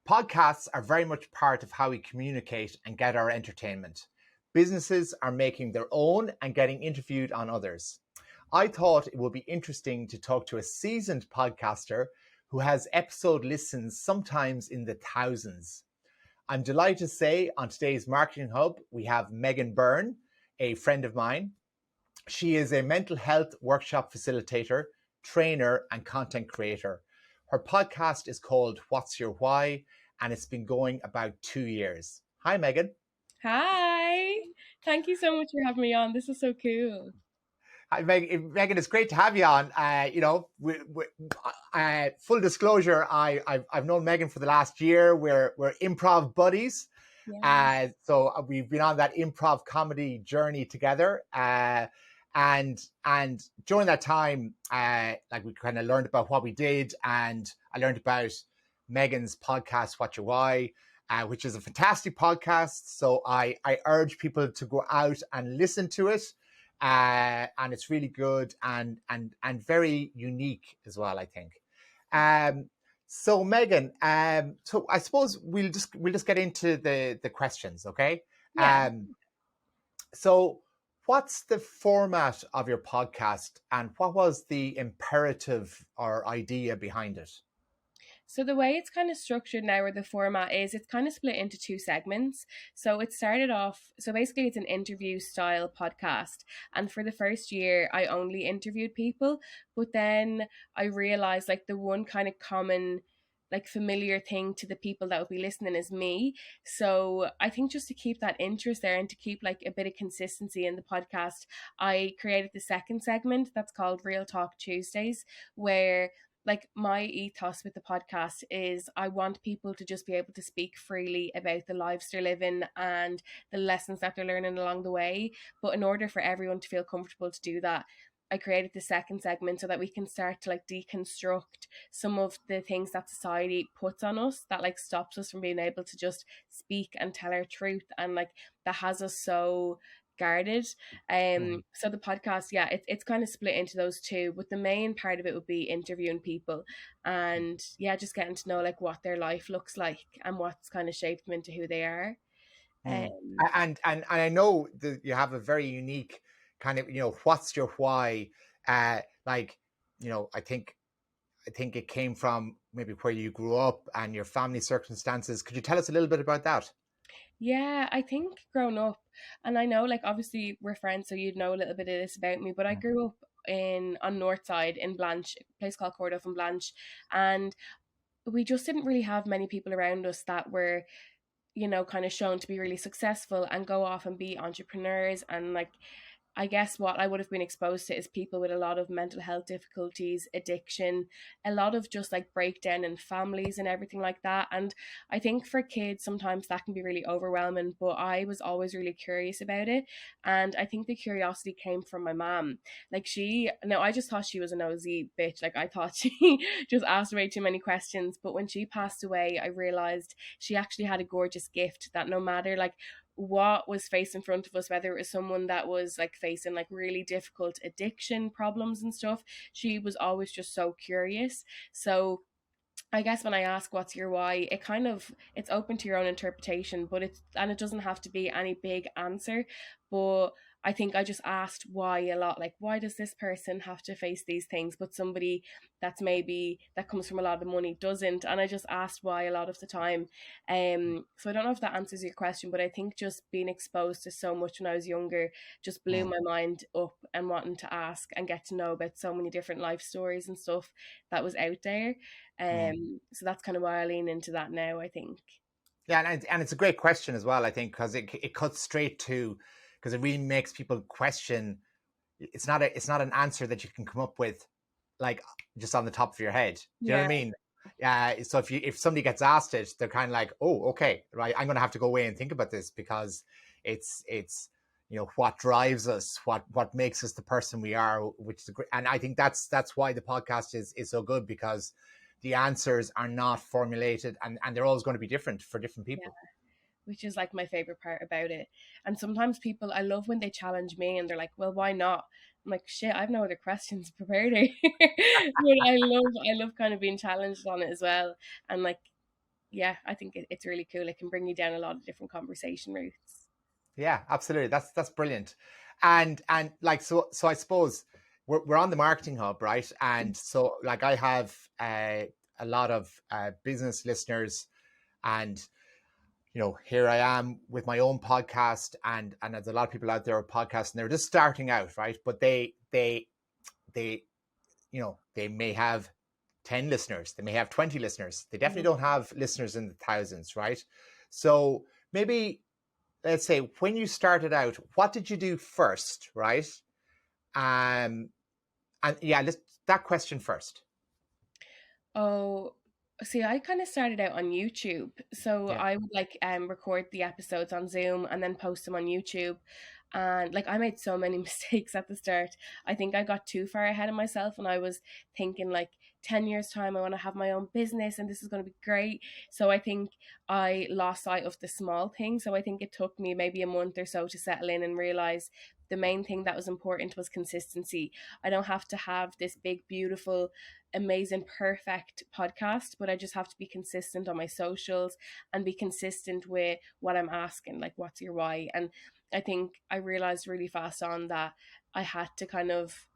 Podcasts are very much part of how we communicate and get our entertainment. Businesses are making their own and getting interviewed on others. I thought it would be interesting to talk to a seasoned podcaster who has episode listens sometimes in the thousands. I'm delighted to say on today's Marketing Hub, we have Megan Byrne, a friend of mine. She is a mental health workshop facilitator, trainer, and content creator. Her podcast is called What's Your Why, and it's been going about 2 years. Hi, Megan. Hi. Thank you so much for having me on. This is so cool. Hi, Megan. It's great to have you on. Full disclosure, I've known Megan for the last year. We're improv buddies. Yeah. So we've been on that improv comedy journey together. And during that time, we kind of learned about what we did, and I learned about Megan's podcast, What's Your Why, which is a fantastic podcast. So I urge people to go out and listen to it. And it's really good and very unique as well, I think. So Megan, so I suppose we'll just get into the questions, okay? Yeah. So what's the format of your podcast, and what was the imperative or idea behind it? So the way it's kind of structured now, or the format is, it's kind of split into two segments. So it started off, so basically it's an interview style podcast. And for the first year, I only interviewed people. But then I realized like the one kind of common like familiar thing to the people that will be listening is me. So I think just to keep that interest there and to keep like a bit of consistency in the podcast, I created the second segment that's called Real Talk Tuesdays, where like my ethos with the podcast is I want people to just be able to speak freely about the lives they're living and the lessons that they're learning along the way. But in order for everyone to feel comfortable to do that, I created the second segment so that we can start to like deconstruct some of the things that society puts on us that like stops us from being able to just speak and tell our truth, and like that has us so guarded. So the podcast, yeah, it's kind of split into those two, but the main part of it would be interviewing people and yeah, just getting to know like what their life looks like and what's kind of shaped them into who they are. And I know that you have a very unique kind of, what's your why? I think it came from maybe where you grew up and your family circumstances. Could you tell us a little bit about that? Yeah, I think growing up, and I know like obviously we're friends, so you'd know a little bit of this about me, but I grew up in on North Side in Blanche, a place called Cordoff and Blanche, and we just didn't really have many people around us that were, kind of shown to be really successful and go off and be entrepreneurs. And like I guess what I would have been exposed to is people with a lot of mental health difficulties, addiction, a lot of just like breakdown in families and everything like that. And I think for kids, sometimes that can be really overwhelming, but I was always really curious about it. And I think the curiosity came from my mom. Like I just thought she was a nosy bitch. Like I thought she just asked way too many questions. But when she passed away, I realized she actually had a gorgeous gift that no matter like what was faced in front of us, whether it was someone that was like facing like really difficult addiction problems and stuff, she was always just so curious. So I guess when I ask what's your why, it's open to your own interpretation, but it doesn't have to be any big answer. But I think I just asked why a lot, like why does this person have to face these things, but somebody that comes from a lot of money doesn't? And I just asked why a lot of the time. So I don't know if that answers your question, but I think just being exposed to so much when I was younger just blew my mind up, and wanting to ask and get to know about so many different life stories and stuff that was out there. So that's kind of why I lean into that now, I think. Yeah, and it's a great question as well, I think, because it cuts straight to, because it really makes people question. It's not an answer that you can come up with like just on the top of your head. Do you know what I Yeah. mean? Yeah. So if somebody gets asked it, they're kind of like, oh, okay, right. I'm going to have to go away and think about this, because it's what drives us, what makes us the person we are, which is great. And I think that's why the podcast is so good, because the answers are not formulated, and they're always going to be different for different Yeah, people. which is like my favorite part about it. And sometimes people, I love when they challenge me and they're like, well, why not? I'm like, shit, I have no other questions prepared here. But I love kind of being challenged on it as well. And like, yeah, I think it's really cool. It can bring you down a lot of different conversation routes. Yeah, absolutely. That's brilliant. And like so I suppose we're on the marketing hub, right? And so like I have a lot of business listeners, and here I am with my own podcast, and there's a lot of people out there with podcasts, and they're just starting out, right? But they they may have 10 listeners, they may have 20 listeners, they definitely don't have listeners in the thousands, right? So maybe, let's say, when you started out, what did you do first, right? And yeah, let's that question first. Oh, see, I kind of started out on YouTube. So Yeah. I would like record the episodes on Zoom and then post them on YouTube. And like I made so many mistakes at the start. I think I got too far ahead of myself and I was thinking like 10 years time I want to have my own business and this is going to be great. So I think I lost sight of the small things. So I think it took me maybe a month or so to settle in and realize the main thing that was important was consistency. I don't have to have this big beautiful amazing, perfect podcast, but I just have to be consistent on my socials and be consistent with what I'm asking, like, what's your why? And I think I realized really fast on that I had to kind of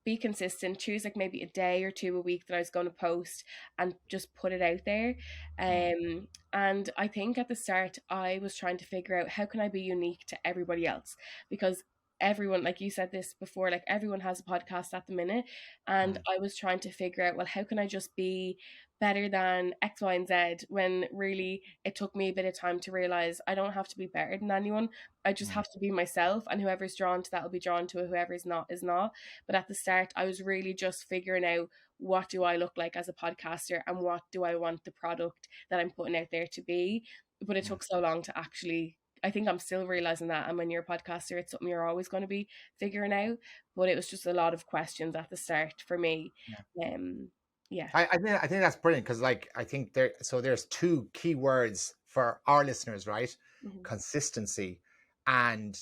be consistent, choose like maybe a day or two a week that I was going to post and just put it out there. Mm, And I think at the start I was trying to figure out how can I be unique to everybody else, because everyone, like you said this before, like everyone has a podcast at the minute, and mm, I was trying to figure out, well, how can I just be better than X, Y, and Z, when really it took me a bit of time to realize I don't have to be better than anyone. I just mm, have to be myself, and whoever's drawn to that will be drawn to it, whoever's not is not. But at the start, I was really just figuring out, what do I look like as a podcaster and what do I want the product that I'm putting out there to be. But it mm. took so long to actually, I think I'm still realizing that. And when you're a podcaster, it's something you're always going to be figuring out. But it was just a lot of questions at the start for me. Yeah. Um, yeah. I think that's brilliant, because like I think there's two key words for our listeners, right? Mhm. Consistency, and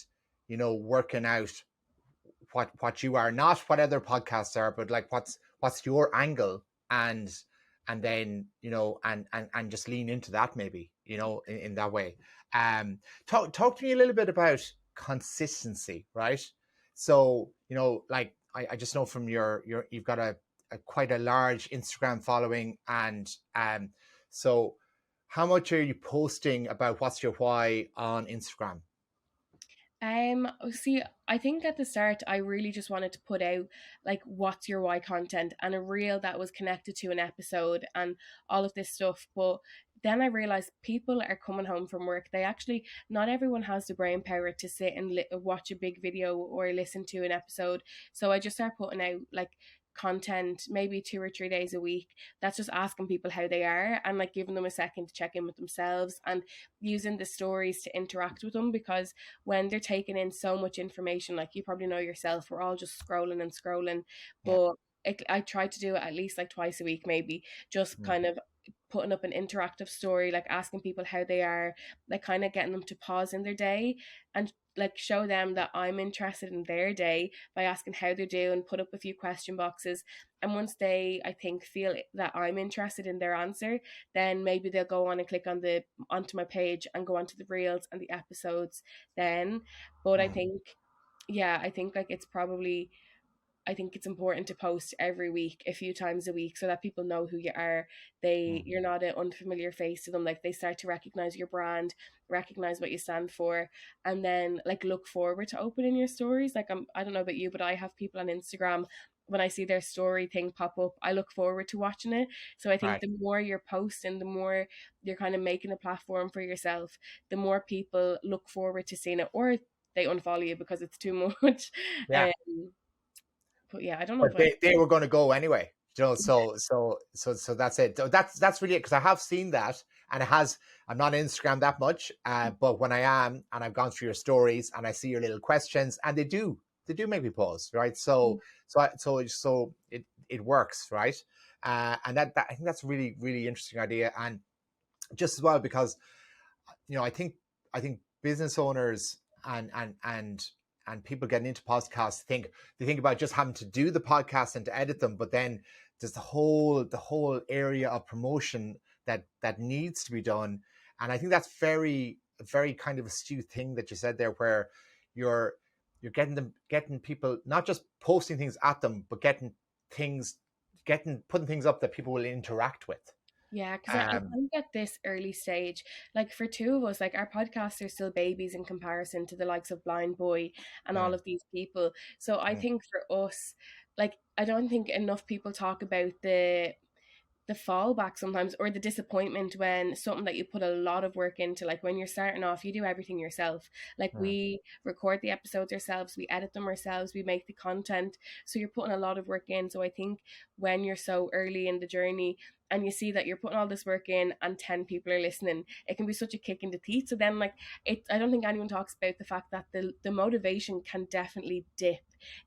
working out what you are, not what other podcasts are, but like what's your angle, and then and just lean into that, maybe in that way. Talk to me a little bit about consistency, right? So like I just know from your you've got a quite a large Instagram following, and so how much are you posting about what's your why on Instagram? See, I think at the start I really just wanted to put out like what's your why content and a reel that was connected to an episode and all of this stuff. But then I realized people are coming home from work. They actually, not everyone has the brain power to sit and watch a big video or listen to an episode. So I just started putting out like content maybe 2 or 3 days a week that's just asking people how they are and like giving them a second to check in with themselves and using the stories to interact with them, because when they're taking in so much information, like you probably know yourself, we're all just scrolling and scrolling. Yeah. But I try to do it at least like twice a week, maybe just Mm, kind of putting up an interactive story, like asking people how they are, like kind of getting them to pause in their day and like show them that I'm interested in their day by asking how they're doing, put up a few question boxes. And once they, I think, feel that I'm interested in their answer, then maybe they'll go on and click on the onto my page and go onto the reels and the episodes then. But I mm, think, yeah, I think like it's probably, I think it's important to post every week, a few times a week, so that people know who you are. mm. You're not an unfamiliar face to them. Like they start to recognize your brand, recognize what you stand for, and then like look forward to opening your stories. Like I don't know about you, but I have people on Instagram. When I see their story thing pop up, I look forward to watching it. So I think Right. the more you're posting, the more you're kind of making a platform for yourself, the more people look forward to seeing it, or they unfollow you because it's too much. Yeah. Um, but yeah, I don't know But if I. they were going to go anyway. So that's it. That's really it, because I have seen that, and it has. I'm not on Instagram that much, but when I am, and I've gone through your stories, and I see your little questions, and they do make me pause, right? So it works, right? And that I think that's a really really interesting idea, and just as well, because I think business owners and people getting into podcasts they think about just having to do the podcast and to edit them, but then there's the whole area of promotion that needs to be done. And I think that's very kind of astute thing that you said there, where you're getting people not just posting things at them, but putting things up that people will interact with. Yeah, because I Um, think at this early stage, like for two of us, like our podcasts are still babies in comparison to the likes of Blind Boy and all mm, of these people. So I mm, think for us, like I don't think enough people talk about the fallback sometimes, or the disappointment when something that you put a lot of work into, like when you're starting off, you do everything yourself. Like mm, we record the episodes ourselves, we edit them ourselves, we make the content, so you're putting a lot of work in. So I think when you're so early in the journey and you see that you're putting all this work in and 10 people are listening, it can be such a kick in the teeth. So then like I don't think anyone talks about the fact that the motivation can definitely dip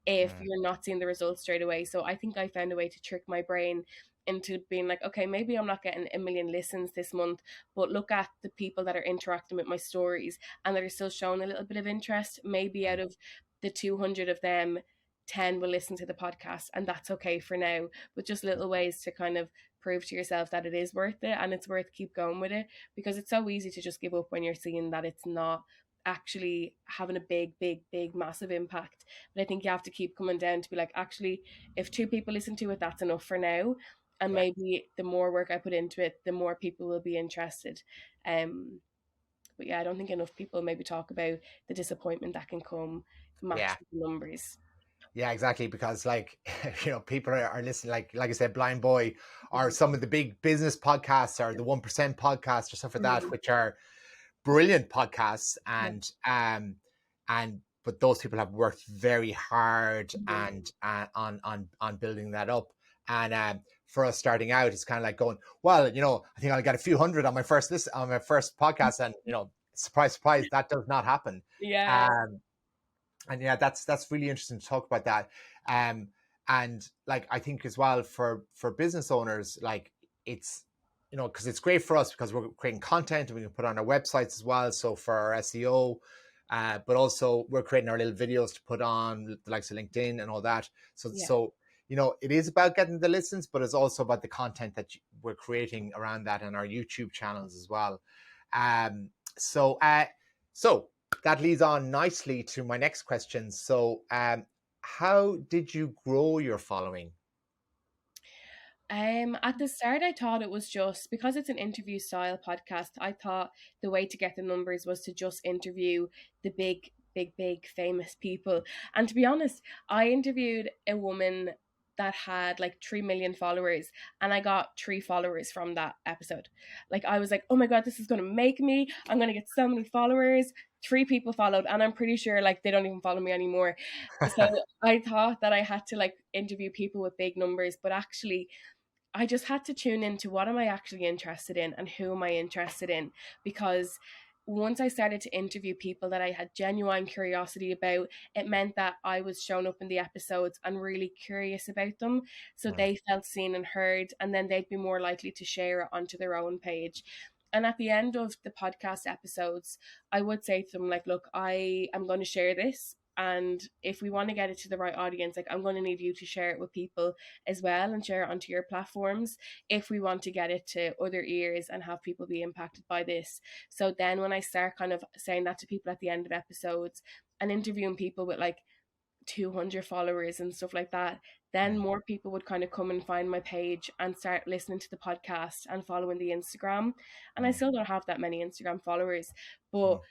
if mm, you're not seeing the results straight away. So I think I found a way to trick my brain into being like, okay, maybe I'm not getting a million listens this month, but look at the people that are interacting with my stories and that are still showing a little bit of interest. Maybe out mm. of the 200 of them, 10 will listen to the podcast, and that's okay for now. But just little ways to kind of prove to yourself that it is worth it and it's worth keep going with it, because it's so easy to just give up when you're seeing that it's not actually having a big massive impact. But I think you have to keep coming down to be like, actually, if two people listen to it, that's enough for now, and Yeah, maybe the more work I put into it, the more people will be interested. Um, but yeah, I don't think enough people maybe talk about the disappointment that can come yeah. matched with the numbers. Yeah, exactly. Because like, people are listening, like I said, Blind Boy, or some of the big business podcasts, or the 1% podcast, or stuff like that, Mm-hmm. which are brilliant podcasts. Yeah. And but those people have worked very hard Mm-hmm. and on building that up. And for us starting out, it's kind of like going, well, I think I'll get a few hundred on my first podcast, and surprise, surprise, that does not happen. Yeah. Um, and yeah, that's really interesting to talk about that. um and like, I think as well, for business owners, like, it's, because it's great for us because we're creating content and we can put on our websites as well, so for our SEO. But also we're creating our little videos to put on the likes of LinkedIn and all that. so Yeah. so it is about getting the listens, but it's also about the content that we're creating around that, and our YouTube channels as well. um so uh so that leads on nicely to my next question. So, how did you grow your following? At the start, I thought it was just because it's an interview style podcast. I thought the way to get the numbers was to just interview the big famous people. And to be honest, I interviewed a woman that had like 3 million followers, and I got 3 followers from that episode. Like, I was like, oh my God, this is going to make me, I'm going to get so many followers. 3 people followed, and I'm pretty sure like they don't even follow me anymore. So I thought that I had to like interview people with big numbers, but actually I just had to tune into what am I actually interested in and who am I interested in, because once I started to interview people that I had genuine curiosity about, it meant that I was shown up in the episodes and really curious about them. So Mm, they felt seen and heard, and then they'd be more likely to share it onto their own page. And at the end of the podcast episodes, I would say to them, like, look, I am going to share this. And if we want to get it to the right audience, like, I'm going to need you to share it with people as well and share it onto your platforms if we want to get it to other ears and have people be impacted by this. So then when I start kind of saying that to people at the end of episodes and interviewing people with like 200 followers and stuff like that, then mm, more people would kind of come and find my page and start listening to the podcast and following the Instagram. And I mm, still don't have that many Instagram followers, but mm,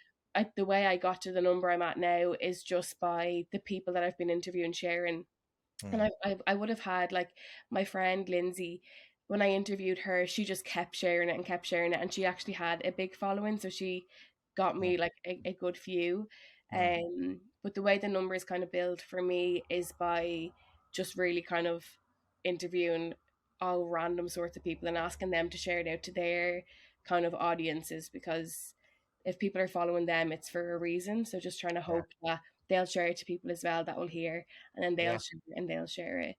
the way I got to the number I'm at now is just by the people that I've been interviewing, sharing. And mm, I would have had like my friend Lindsay, when I interviewed her, she just kept sharing it and kept sharing it, and she actually had a big following, so she got mm, me like a good few. mm, But the way the numbers kind of build for me is by just really kind of interviewing all random sorts of people and asking them to share it out to their kind of audiences, because if people are following them, it's for a reason. So just trying to yeah, hope that they'll share it to people as well that will hear, and then they'll yeah, share it and they'll share it.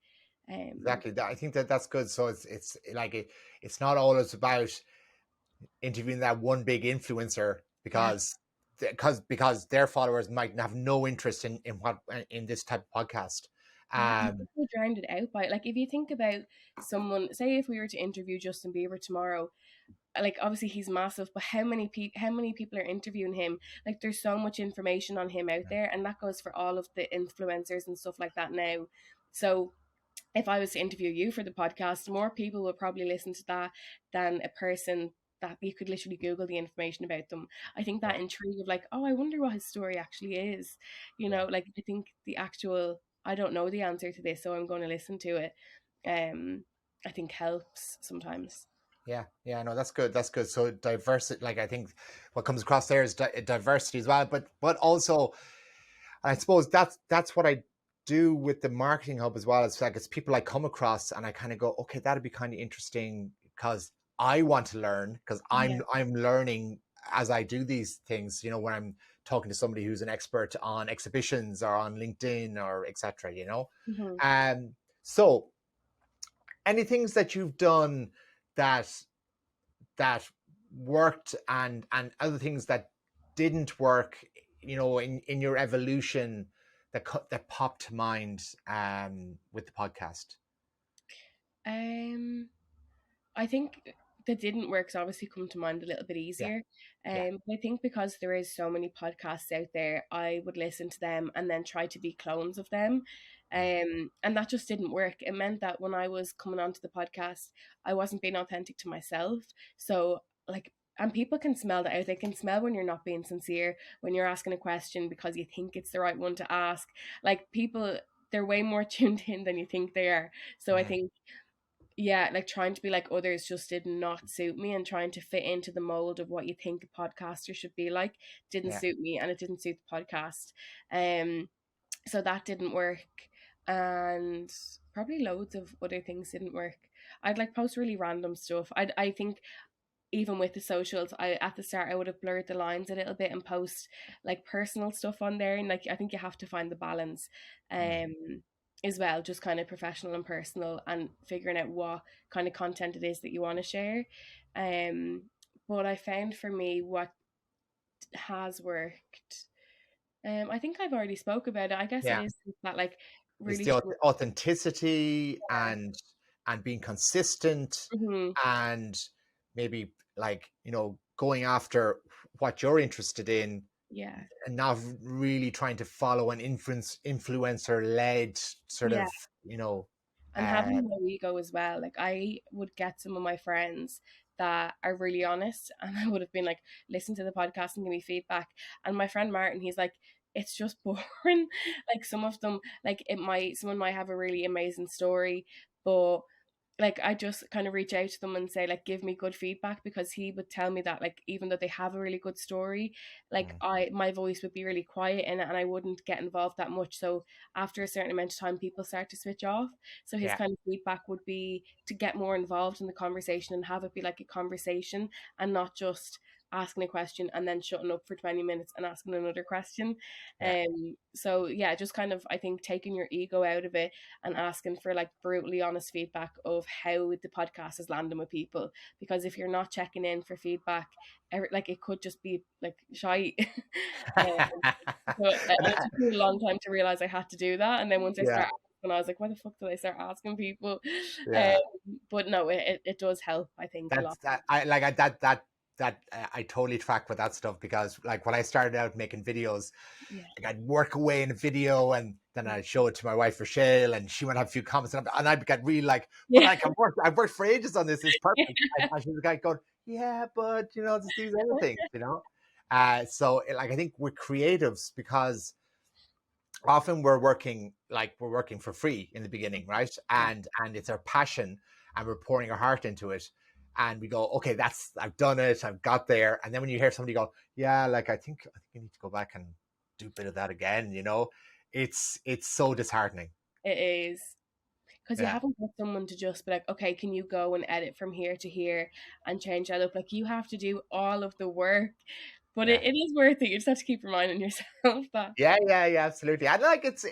Um, exactly. I think that's good. So it's like, it's not always about interviewing that one big influencer, yeah, because their followers might have no interest in this type of podcast. Yeah, and Um, people drowned it out by, like, if you think about someone, say if we were to interview Justin Bieber tomorrow, like obviously he's massive, but how many people are interviewing him? Like there's so much information on him out there, and that goes for all of the influencers and stuff like that now. So if I was to interview you for the podcast, more people would probably listen to that than a person that you could literally Google the information about them. I think yeah, that intrigue of like, oh, I wonder what his story actually is. You yeah. know, like I think the actual, I don't know the answer to this, so I'm going to listen to it. I think helps sometimes. Yeah, yeah, no, that's good. That's good. So diversity, like I think what comes across there is diversity as well, but also, I suppose that's what I do with the marketing hub as well. It's like it's people I come across and I kind of go, okay, that'd be kind of interesting because I want to learn because Yeah. I'm learning as I do these things. You know, when I'm talking to somebody who's an expert on exhibitions or on LinkedIn or etc. You know, Hmm. so any things that you've done that that worked and other things that didn't work, you know, in your evolution that popped to mind with the podcast. Um, I think that didn't work. So obviously come to mind a little bit Yeah, easier. yeah, But I think because there is so many podcasts out there, I would listen to them and then try to be clones of them. And that just didn't work. It meant that when I was coming onto the podcast, I wasn't being authentic to myself. So like, and people can smell that out. They can smell when you're not being sincere, when you're asking a question because you think it's the right one to ask. Like people, they're way more tuned in than you think they are. So I mm, think, yeah, like trying to be like others just did not suit me, and trying to fit into the mold of what you think a podcaster should be like didn't yeah, suit me, and it didn't suit the podcast. Um so that didn't work, and probably loads of other things didn't work. I'd like post really random stuff. I think even with the socials, I at the start I would have blurred the lines a little bit and post like personal stuff on there, and like I think you have to find the balance mm, um as well, just kind of professional and personal, and figuring out what kind of content it is that you want to share. um but I found for me what has worked, I think I've already spoke about it. I guess it yeah. is that like It's really the short. authenticity and being consistent Mhm. and maybe like, you know, going after what you're interested in Yeah. and not really trying to follow an influencer led sort Yeah. of, you know, And uh having no ego as well. Like I would get some of my friends that are really honest, and I would have been like, listen to the podcast and give me feedback. And my friend Martin, he's like, it's just boring. Like some of them, like someone might have a really amazing story, but like I just kind of reach out to them and say like give me good feedback, because he would tell me that like even though they have a really good story, like mm, I my voice would be really quiet in it and I wouldn't get involved that much. So after a certain amount of time people start to switch off. So his yeah, kind of feedback would be to get more involved in the conversation and have it be like a conversation, and not just asking a question and then shutting up for 20 minutes and asking another question. yeah, So yeah, just kind of I think taking your ego out of it and asking for like brutally honest feedback of how the podcast is landing with people. Because if you're not checking in for feedback, like it could just be like shy. And it took me a long time to realize I had to do that. And then once I yeah, started asking, I was like, why the fuck did I start asking people? Um, yeah. but no, it does help, I think, a That's lot. that. I totally track with that stuff because like when I started out making videos, Yeah. like I'd work away in a video and then I'd show it to my wife Rochelle and she would have a few comments and I'd get really like, but Yeah. like I've worked for ages on this. It's perfect. And she was like going, yeah, but you know, just these other things, you know. So like I think we're creatives because often we're working for free in the beginning, right? Yeah. And it's our passion and we're pouring our heart into it and we go, okay, that's I've done it, I've got there. And then when you hear somebody go, yeah, like I think you need to go back and do a bit of that again, you know, it's so disheartening. It is. Because you Yeah, haven't got someone to just be like, okay, can you go and edit from here to here and change that up? Like you have to do all of the work, but yeah, it is worth it. You just have to keep reminding yourself that. yeah, absolutely. And like it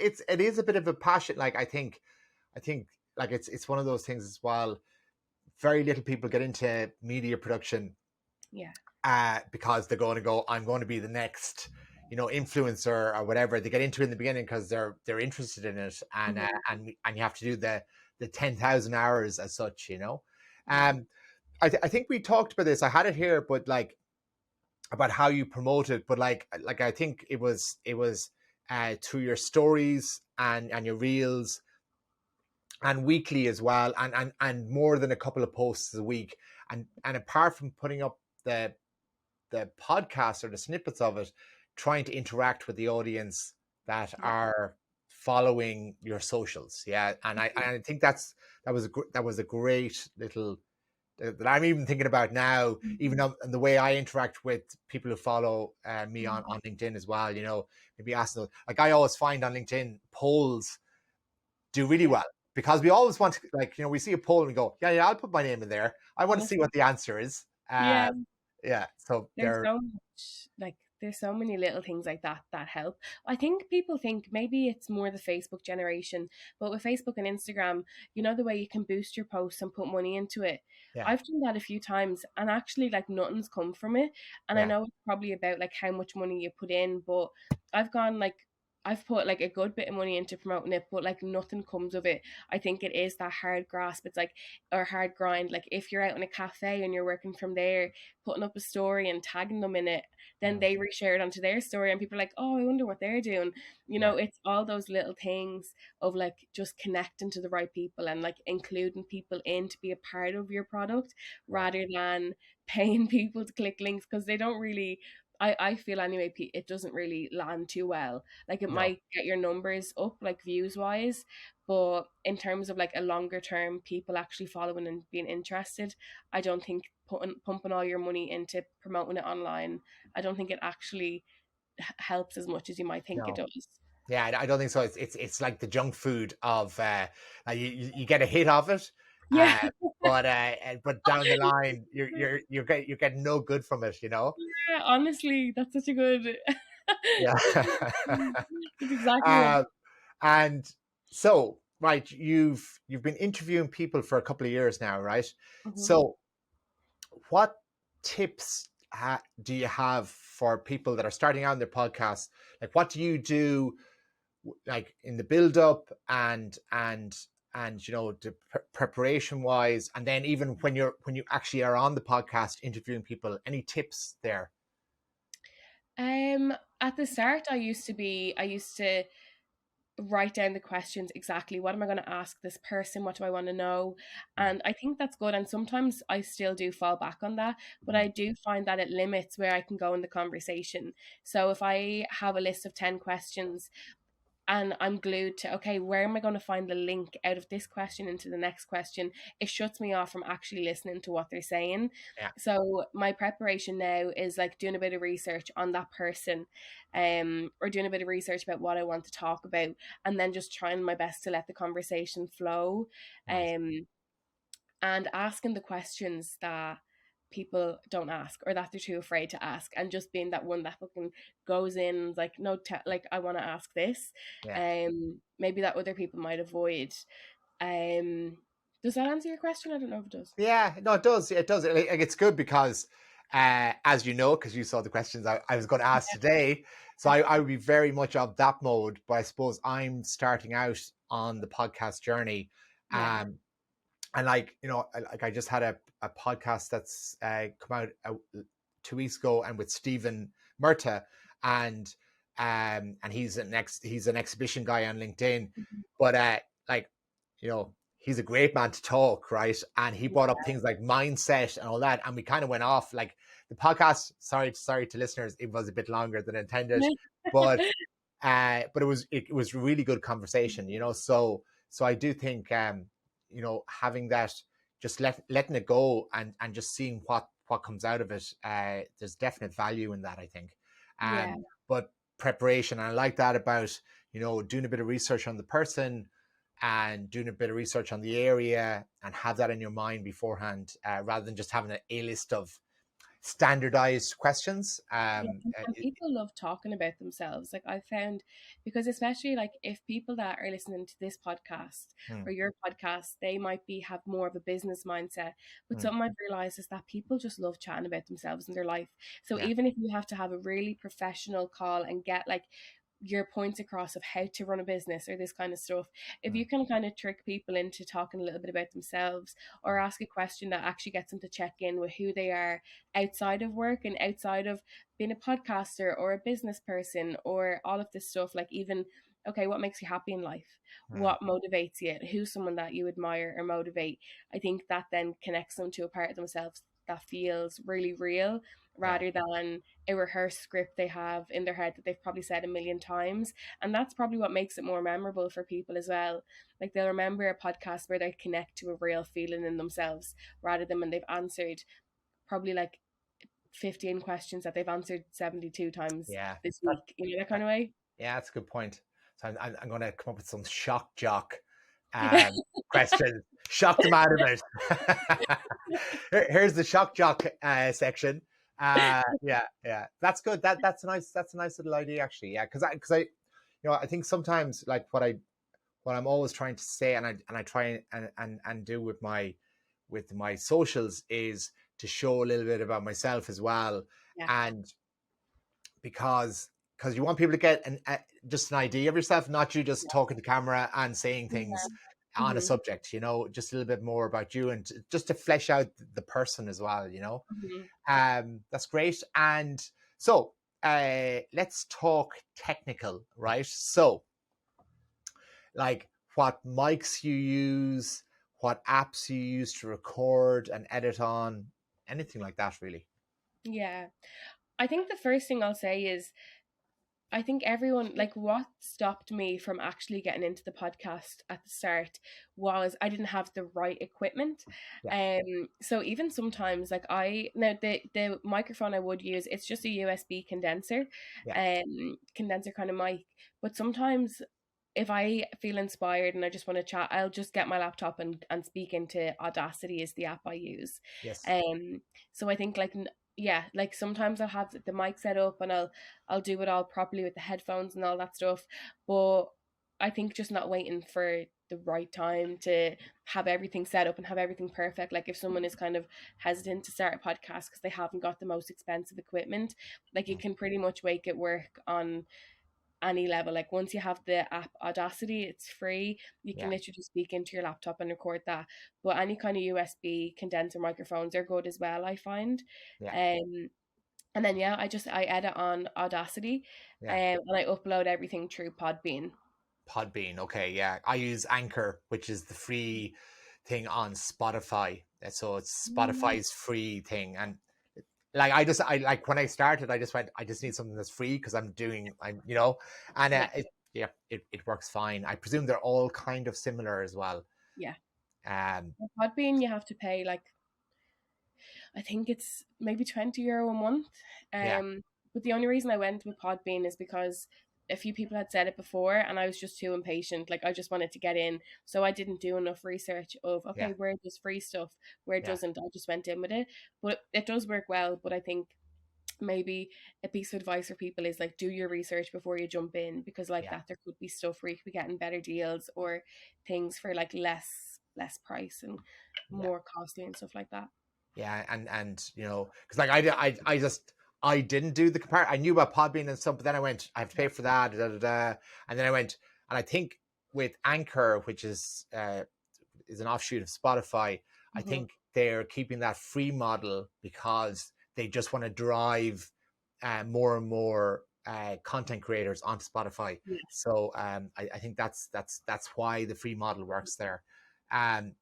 is a bit of a passion. Like I think like it's one of those things as well. Very little people get into media production Yeah. because they're going to go, I'm going to be the next, influencer or whatever. They get into it in the beginning because they're interested in it, and you have to do the 10,000 hours as such. I think we talked about this. I had it here, but like about how you promote it, but like I think it was through your stories and your reels and weekly as well, and more than a couple of posts a week. And apart from putting up the podcast or the snippets of it, trying to interact with the audience that are following your socials. Yeah. And I think that was a great little that I'm even thinking about now, even on the way I interact with people who follow me on LinkedIn as well. Maybe asking them, like I always find on LinkedIn polls do really well, because we always want to, like, we see a poll and we go, yeah, I'll put my name in there. I want to see what the answer is. Yeah. So There's so much, like, there's so many little things like that help. I think people think maybe it's more the Facebook generation, but with Facebook and Instagram, the way you can boost your posts and put money into it. I've done that a few times, and actually, like, nothing's come from it. And I know it's probably about like how much money you put in, but I've put like a good bit of money into promoting it, but like nothing comes of it. I think it is that hard grasp. It's like, or hard grind. Like if you're out in a cafe and you're working from there, putting up a story and tagging them in it, then they reshare it onto their story, and people are like, oh, I wonder what they're doing. It's all those little things of like just connecting to the right people and like including people in to be a part of your product, rather than paying people to click links, because they don't really, I feel anyway, it doesn't really land too well. Like it might get your numbers up, like views wise, but in terms of like a longer term, people actually following and being interested, I don't think pumping all your money into promoting it online, I don't think it actually helps as much as you might think it does. Yeah, I don't think so. It's like the junk food of you get a hit of it, Yeah. but down the line you're getting no good from it. Yeah, honestly, that's such a good. Yeah. That's exactly it. And so, right, you've been interviewing people for a couple of years now, right? So what tips do you have for people that are starting out in their podcast? Like, what do you do, like in the build up and the preparation wise, and then even when you actually are on the podcast interviewing people? Any tips there? At the start, I used to write down the questions exactly. What am I going to ask this person? What do I want to know? And I think that's good. And sometimes I still do fall back on that, but I do find that it limits where I can go in the conversation. So if I have a list of 10 questions, and I'm glued to, okay, where am I going to find the link out of this question into the next question? It shuts me off from actually listening to what they're saying. Yeah. So my preparation now is like doing a bit of research on that person, or doing a bit of research about what I want to talk about, and then just trying my best to let the conversation flow, and asking the questions that people don't ask or that they're too afraid to ask, and just being that one that fucking goes in like, no, like, I want to ask this, maybe that other people might avoid. Does that answer your question? I don't know if it does. Yeah, no, it does. Like, it's good because as you know, because you saw the questions I was going to ask today, so I would be very much of that mode. But I suppose I'm starting out on the podcast journey, and like, I just had a podcast that's come out 2 weeks ago, and with Stephen Murta, and he's an exhibition guy on LinkedIn, but he's a great man to talk, right? And he brought up things like mindset and all that, and we kind of went off. Like the podcast, sorry to listeners, it was a bit longer than intended, but it was really good conversation, So I do think having that, just letting it go and just seeing what comes out of it, there's definite value in that, I think. But preparation, and I like that about doing a bit of research on the person and doing a bit of research on the area, and have that in your mind beforehand, rather than just having a list of standardized questions. Yeah, and people love talking about themselves. Like I found, because especially like if people that are listening to this podcast Hmm, or your podcast, they might be have more of a business mindset. But hmm, something I've realized is that people just love chatting about themselves and their life. So yeah, even if you have to have a really professional call and get like your points across of how to run a business or this kind of stuff, if hmm, you can kind of trick people into talking a little bit about themselves or ask a question that actually gets them to check in with who they are outside of work and outside of being a podcaster or a business person or all of this stuff, like even okay, what makes you happy in life, hmm, what motivates you, who's someone that you admire or motivate. I think that then connects them to a part of themselves that feels really real, yeah, rather than a rehearsed script they have in their head that they've probably said a million times. And that's probably what makes it more memorable for people as well. Like they'll remember a podcast where they connect to a real feeling in themselves, rather than when they've answered probably like 15 questions that they've answered 72 times yeah. this That, week, you know, that kind that, of way. yeah, that's a good point. So I'm going to come up with some shock jock Yeah. questions. Shock them out of it. Here's the shock jock section. Yeah, yeah, that's good. That's a nice little idea actually. Yeah, because I I think sometimes like what I'm always trying to say, and I try and do with my socials is to show a little bit about myself as well, Yeah. and because you want people to get just an idea of yourself, not you just talking to camera and saying things on a Mm-hmm. subject, just a little bit more about you and just to flesh out the person as well, Mm-hmm. that's great. And so let's talk technical, right? So like what mics you use, what apps you use to record and edit on, anything like that really. Yeah. I think the first thing I'll say is I think everyone, like, what stopped me from actually getting into the podcast at the start was I didn't have the right equipment. Yeah, So even sometimes, like, now the microphone I would use, it's just a USB yeah, condenser kind of mic. But sometimes if I feel inspired and I just want to chat, I'll just get my laptop and speak into Audacity is the app I use. yes, Um, so I think like yeah, like sometimes I'll have the mic set up and I'll do it all properly with the headphones and all that stuff. But I think just not waiting for the right time to have everything set up and have everything perfect. Like if someone is kind of hesitant to start a podcast because they haven't got the most expensive equipment, like you can pretty much make it work on any level. Like once you have the app Audacity, it's free. You can yeah, literally just speak into your laptop and record that. But any kind of USB condenser microphones are good as well, I find. yeah, Um and then yeah, I edit on Audacity, yeah. and I upload everything through Podbean. Podbean, okay, yeah. I use Anchor, which is the free thing on Spotify. So it's Mm. Spotify's free thing, and like I like when I started, I just went, I just need something that's free because and Yeah, it works fine. I presume they're all kind of similar as well. yeah. Um, With Podbean you have to pay like I think it's maybe €20 a month. yeah, But the only reason I went with Podbean is because a few people had said it before and I was just too impatient. Like I just wanted to get in. So I didn't do enough research of yeah, okay, where does free stuff, where yeah, doesn't. I just went in with it. But it does work well. But I think maybe a piece of advice for people is like do your research before you jump in, because like yeah, that there could be stuff where you could be getting better deals or things for like less price and yeah. more costly and stuff like that. Yeah, and because like I didn't do the compare. I knew about Podbean and stuff, but then I went, I have to pay for that, and then I went, and I think with Anchor, which is an offshoot of Spotify, I Mm-hmm. think they're keeping that free model because they just want to drive more and more content creators onto Spotify. Yes. So I think that's why the free model works there. Um,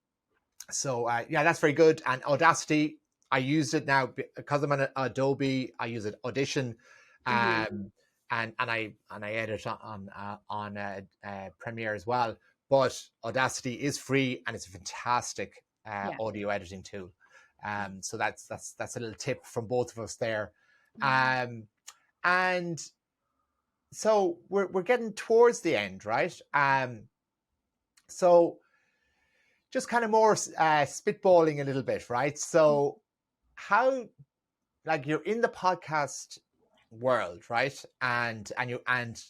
so yeah, that's very good. And Audacity, I used it now because I'm an Adobe. I use it Audition, Mm-hmm. and I edit on Premiere as well. But Audacity is free and it's a fantastic Yeah. audio editing tool. So that's a little tip from both of us there. Yeah. Um, and so we're getting towards the end, right? So just kind of more spitballing a little bit, right? So how like you're in the podcast world, right? And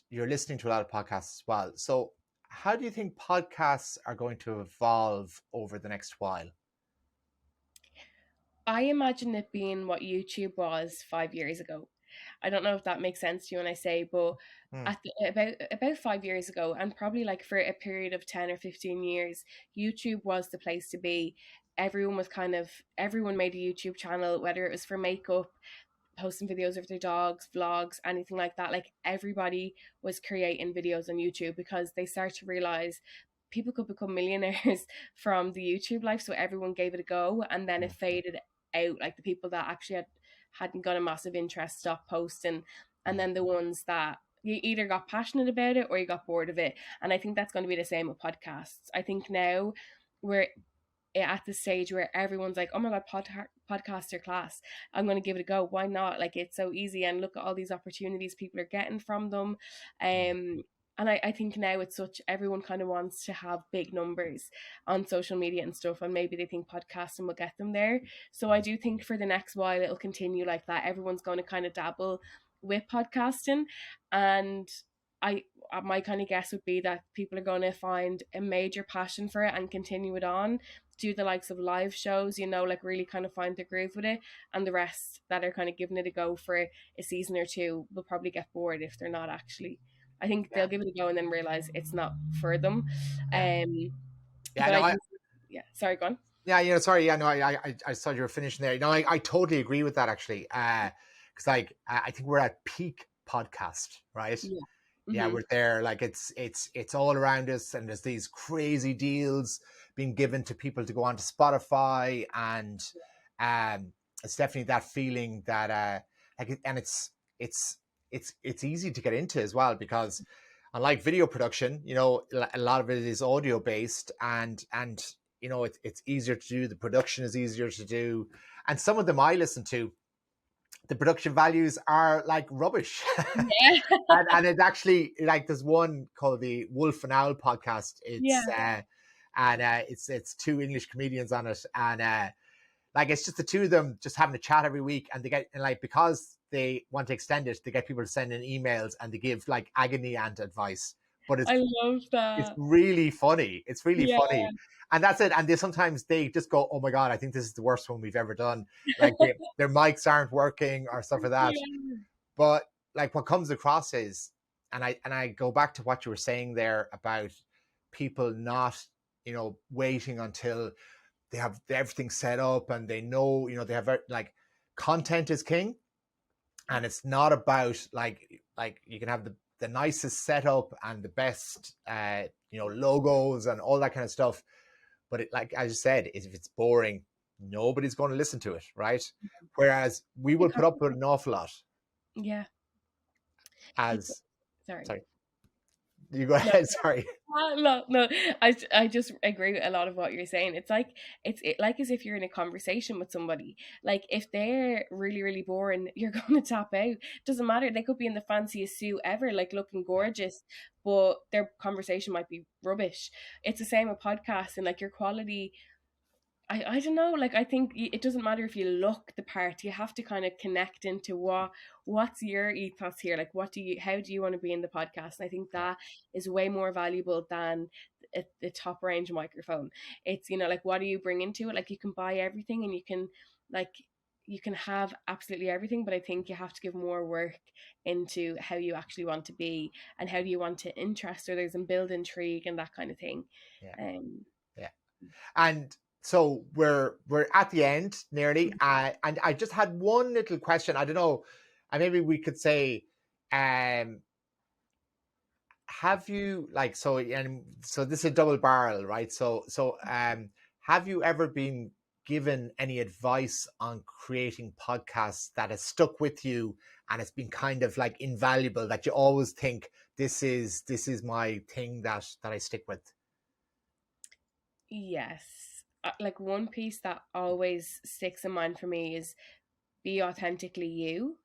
you're listening to a lot of podcasts as well. So how do you think podcasts are going to evolve over the next while? I imagine it being what YouTube was 5 years ago. I don't know if that makes sense to you when I say, but Hmm. about 5 years ago, and probably like for a period of 10 or 15 years, YouTube was the place to be. Everyone made a YouTube channel, whether it was for makeup, posting videos of their dogs, vlogs, anything like that. Like everybody was creating videos on YouTube because they start to realize people could become millionaires from the YouTube life. So everyone gave it a go, and then it faded out. Like the people that actually hadn't got a massive interest stopped posting, and then the ones that you either got passionate about it or you got bored of it. And I think that's going to be the same with podcasts. I think now we're at the stage where everyone's like, oh my god, podcaster class, I'm going to give it a go. Why not? Like, it's so easy, and look at all these opportunities people are getting from them. And I think now it's such, everyone kind of wants to have big numbers on social media and stuff, and maybe they think podcasting will get them there. So I do think for the next while it'll continue like that. Everyone's going to kind of dabble with podcasting, and I my kind of guess would be that people are going to find a major passion for it and continue it on, do the likes of live shows, like really kind of find the groove with it. And the rest that are kind of giving it a go for a season or two will probably get bored if they're not actually. I think Yeah, they'll give it a go and then realize it's not for them. yeah, Um, yeah. but No, I think, yeah, sorry, go on. yeah, sorry, yeah, no, I saw you were finishing there. No, I totally agree with that actually. Because like I think we're at peak podcast, right? Yeah. Yeah, Mm-hmm. we're there. Like it's all around us, and there's these crazy deals being given to people to go onto Spotify, and it's definitely that feeling that and it's easy to get into as well because unlike video production, a lot of it is audio based, and it's easier to do. The production is easier to do, and some of them I listen to, the production values are like rubbish. Yeah. And it's actually like there's one called the Wolf and Owl podcast. Yeah. It's two English comedians on it, and like it's just the two of them just having a chat every week, and they get, and like, because they want to extend it, they get people to send in emails and they give like agony aunt advice, but I love it's that. really funny. It's really Yeah. funny. And that's it. And sometimes they just go, oh my God, I think this is the worst one we've ever done. Like their mics aren't working or stuff like that. Yeah. But like what comes across is, and I go back to what you were saying there about people not, waiting until they have everything set up and they know, they have like content is king. And it's not about like you can have the nicest setup and the best logos and all that kind of stuff, but it, like as you said, if it's boring, nobody's going to listen to it, right? Whereas we will put up with an awful lot. Yeah. People, As sorry. Sorry, you go No, ahead. Sorry. no. I just agree with a lot of what you're saying. It's like like as if you're in a conversation with somebody. Like if they're really really boring, you're going to tap out. Doesn't matter. They could be in the fanciest suit ever, like looking gorgeous, but their conversation might be rubbish. It's the same with podcasts, and like your quality. I don't know, like I think it doesn't matter if you look the part. You have to kind of connect into what's your ethos here. Like how do you want to be in the podcast? And I think Yeah, that is way more valuable than the top range microphone. It's, like, what do you bring into it? Like you can buy everything, and like you can have absolutely everything, but I think you have to give more work into how you actually want to be, and how do you want to interest others and build intrigue and that kind of thing. yeah, um yeah. And so we're at the end nearly, and I just had one little question. I don't know, and maybe we could say, have you like so and so this is a double barrel, right? So have you ever been given any advice on creating podcasts that has stuck with you, and it's been kind of like invaluable, that you always think this is my thing that I stick with? Yes. Like one piece that always sticks in mind for me is be authentically you.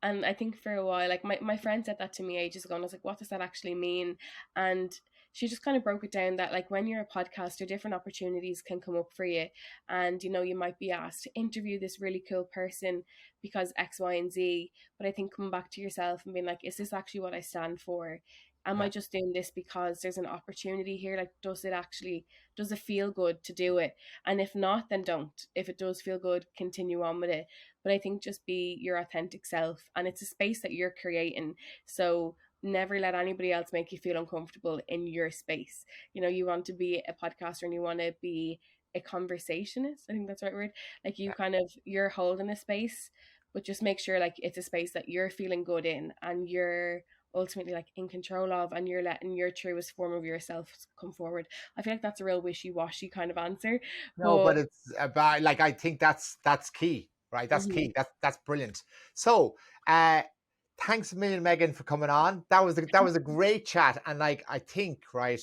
And I think for a while, like my friend said that to me ages ago, and I was like, what does that actually mean? And she just kind of broke it down that like when you're a podcaster, different opportunities can come up for you, and you might be asked to interview this really cool person because X, Y, and Z. But I think coming back to yourself and being like, is this actually what I stand for? Am Yeah. I just doing this because there's an opportunity here? Like, does it feel good to do it? And if not, then don't. If it does feel good, continue on with it. But I think just be your authentic self, and it's a space that you're creating. So never let anybody else make you feel uncomfortable in your space. You want to be a podcaster and you want to be a conversationist. I think that's the right word. Like you're holding a space, but just make sure like it's a space that you're feeling good in and you're ultimately like in control of, and you're letting your truest form of yourself come forward. I feel like that's a real wishy-washy kind of answer, No, but but it's about, like, I think that's key, right? That's key. That's brilliant. So, thanks a million, Megan, for coming on. That was a great chat, and like I think, right,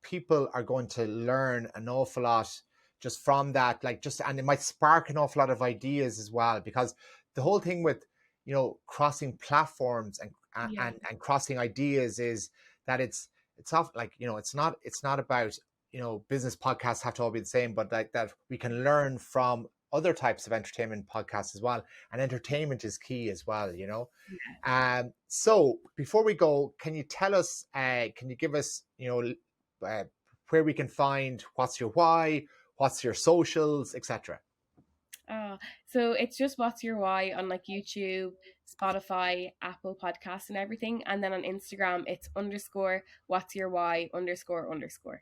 people are going to learn an awful lot just from that, like, just, and it might spark an awful lot of ideas as well, because the whole thing with crossing platforms yeah, and crossing ideas is that it's off, like, it's not about business podcasts have to all be the same, but like that we can learn from other types of entertainment podcasts as well, and entertainment is key as well. So before we go, can you tell us, can you give us, uh, where we can find What's Your Why, what's your socials, etc.? So it's just What's Your Why on like YouTube, Spotify, Apple Podcasts, and everything. And then on Instagram, it's underscore What's Your Why __.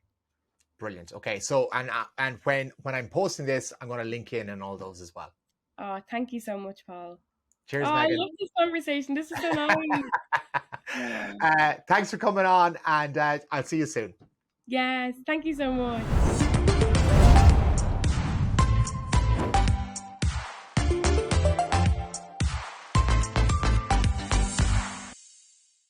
Brilliant. Okay, so and when I'm posting this, I'm going to link in and all those as well. Oh, thank you so much, Paul. Oh, Cheers, I Megan. love this conversation. This is so nice. Yeah. Thanks for coming on, and I'll see you soon. Yes, thank you so much.